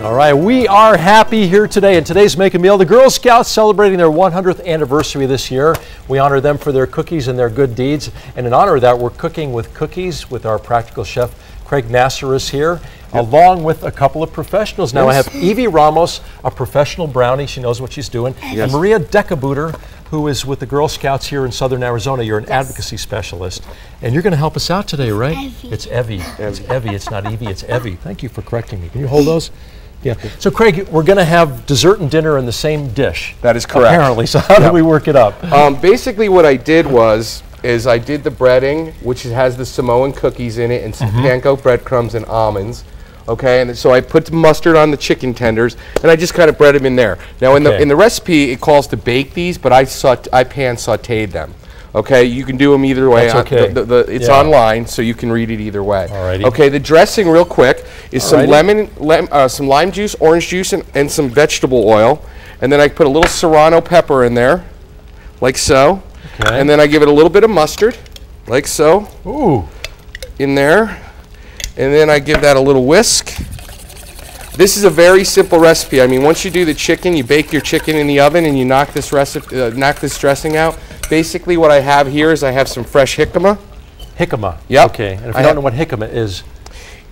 All right, we are happy here today, and today's Make a Meal. The Girl Scouts celebrating their 100th anniversary this year. We honor them for their cookies and their good deeds, and in honor of that, we're cooking with cookies with our practical chef, Craig Nassar is here, along with a couple of professionals. Now I have Evie Ramos, a professional brownie. She knows what she's doing. And Maria Decabooter, who is with the Girl Scouts here in Southern Arizona. You're an advocacy specialist. And you're going to help us out today, right? Evie. It's Evie. It's Evie. It's not Evie. It's Evie. Thank you for correcting me. Can you hold those? Yeah. So Craig, we're going to have dessert and dinner in the same dish. That is correct. Apparently. So how do we work it up? Basically what I did is I did the breading, which has the Samoan cookies in it and some panko breadcrumbs and almonds. Okay, and so I put the mustard on the chicken tenders, and I just kind of bread them in there. Now, in the recipe, it calls to bake these, but I pan sautéed them. Okay, you can do them either way. That's okay. It's online, so you can read it either way. Alrighty. Okay, the dressing, real quick, is some some lime juice, orange juice, and some vegetable oil, and then I put a little serrano pepper in there, like so. Okay. And then I give it a little bit of mustard, like so. Ooh. In there. And then I give that a little whisk. This is a very simple recipe. I mean, once you do the chicken, you bake your chicken in the oven and you knock this dressing out. Basically what I have here is I have some fresh jicama. Jicama. Yep. Okay. And if you don't know what jicama is,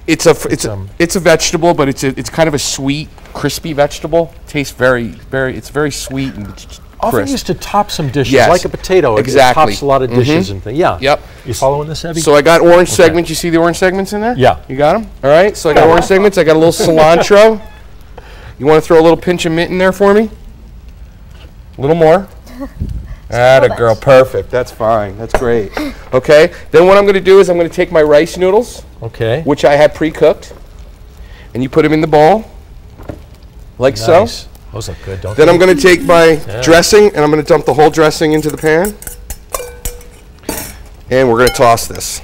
it's a vegetable, but it's kind of a sweet, crispy vegetable. Tastes it's very sweet and often used to top some dishes, yes, like a potato. Exactly. It tops a lot of dishes and things. Yeah. Yep. You following this, Evie? So I got orange segments. You see the orange segments in there? Yeah. You got them? All right. So I got orange segments. I got a little cilantro. You want to throw a little pinch of mint in there for me? A little more. Atta girl. Perfect. That's fine. That's great. Okay. Then what I'm going to do is I'm going to take my rice noodles, which I had pre-cooked, and you put them in the bowl, like so. Those look good, don't Then they? I'm going to take my dressing, and I'm going to dump the whole dressing into the pan. And we're going to toss this.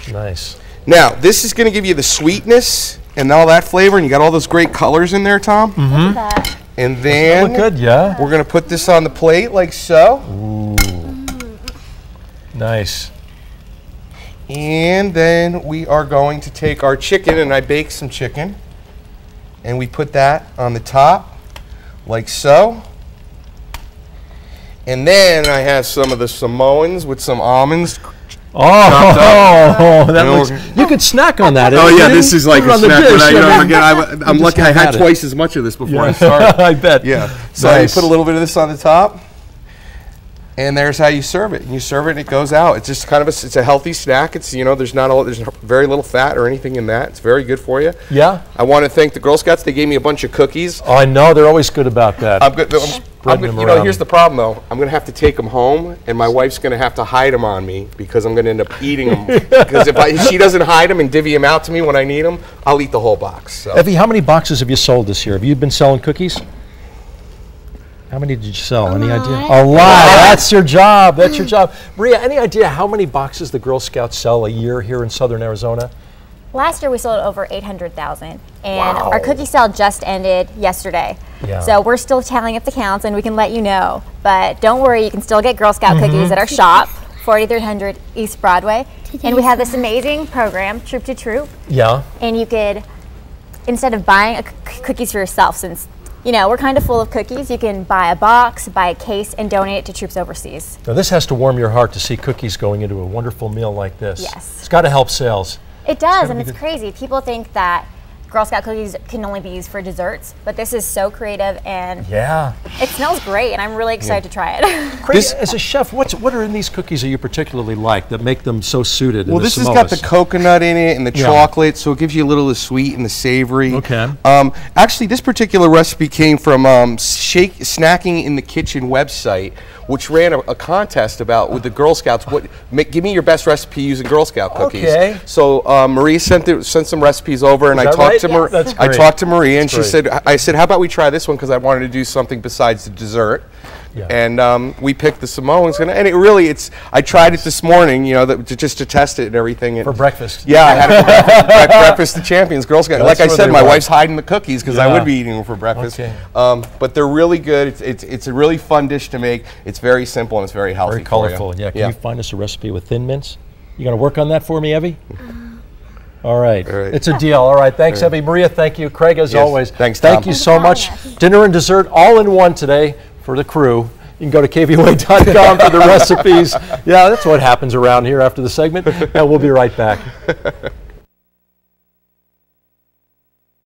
Nice. Now, this is going to give you the sweetness and all that flavor, and you got all those great colors in there, Tom. And then look good, we're going to put this on the plate like so. Ooh. Nice. And then we are going to take our chicken, and I baked some chicken, and we put that on the top. Like so. And then I have some of the Samoans with some almonds. Oh, that looks, you could snack on that. Oh yeah, this is like a snack. But I'm lucky I had twice as much of this before I started. I bet. Yeah. So you put a little bit of this on the top. And there's how you serve it. And you serve it and it goes out. It's just kind of it's a healthy snack. It's, you know, there's very little fat or anything in that. It's very good for you. Yeah. I want to thank the Girl Scouts. They gave me a bunch of cookies. Oh, I know. They're always good about that. You know, here's the problem though. I'm going to have to take them home, and my wife's going to have to hide them on me because I'm going to end up eating them. Because if she doesn't hide them and divvy them out to me when I need them, I'll eat the whole box. So. Evie, how many boxes have you sold this year? Have you been selling cookies? How many did you sell? Any idea? A lot. That's your job. That's your job. Maria, any idea how many boxes the Girl Scouts sell a year here in Southern Arizona? Last year we sold over 800,000, and our cookie sale just ended yesterday. Yeah. So we're still tallying up the counts, and we can let you know. But don't worry, you can still get Girl Scout cookies at our shop, 4300 East Broadway. And we have this amazing program, Troop to Troop. Yeah. And you could, instead of buying cookies for yourself, since you know, we're kind of full of cookies. You can buy a box, buy a case, and donate it to troops overseas. Now this has to warm your heart to see cookies going into a wonderful meal like this. Yes. It's got to help sales. It does, and it's crazy. People think that Girl Scout cookies can only be used for desserts, but this is so creative, and it smells great, and I'm really excited to try it. Craig, as a chef, what are in these cookies that you particularly like that make them so suited? Well, this has got the coconut in it and the chocolate, so it gives you a little of the sweet and the savory. Okay. Actually, this particular recipe came from Snacking in the Kitchen website, which ran a contest with the Girl Scouts. Give me your best recipe using Girl Scout cookies. Okay. So Marie sent some recipes over, and I talked to Marie, and she said, I said, how about we try this one, because I wanted to do something besides the dessert. Yeah. And we picked the Samoans, and it really, I tried it this morning, you know, just to test it and everything. For breakfast. Yeah, I had it for breakfast. The Champions Girl Scouts. Like I said, my wife's hiding the cookies because I would be eating them for breakfast. Okay. But they're really good. It's a really fun dish to make. It's very simple and it's very healthy. Very colorful. Yeah. Can you find us a recipe with Thin Mints? You gonna work on that for me, Evie? All right. All right. It's a deal. All right. Thanks, Evie. Maria, thank you. Craig, as Yes. always. Thanks, Thank Tom. you Thanks so for much. having us. Dinner and dessert all in one today for the crew. You can go to kvoa.com for the recipes. Yeah, that's what happens around here after the segment, and we'll be right back.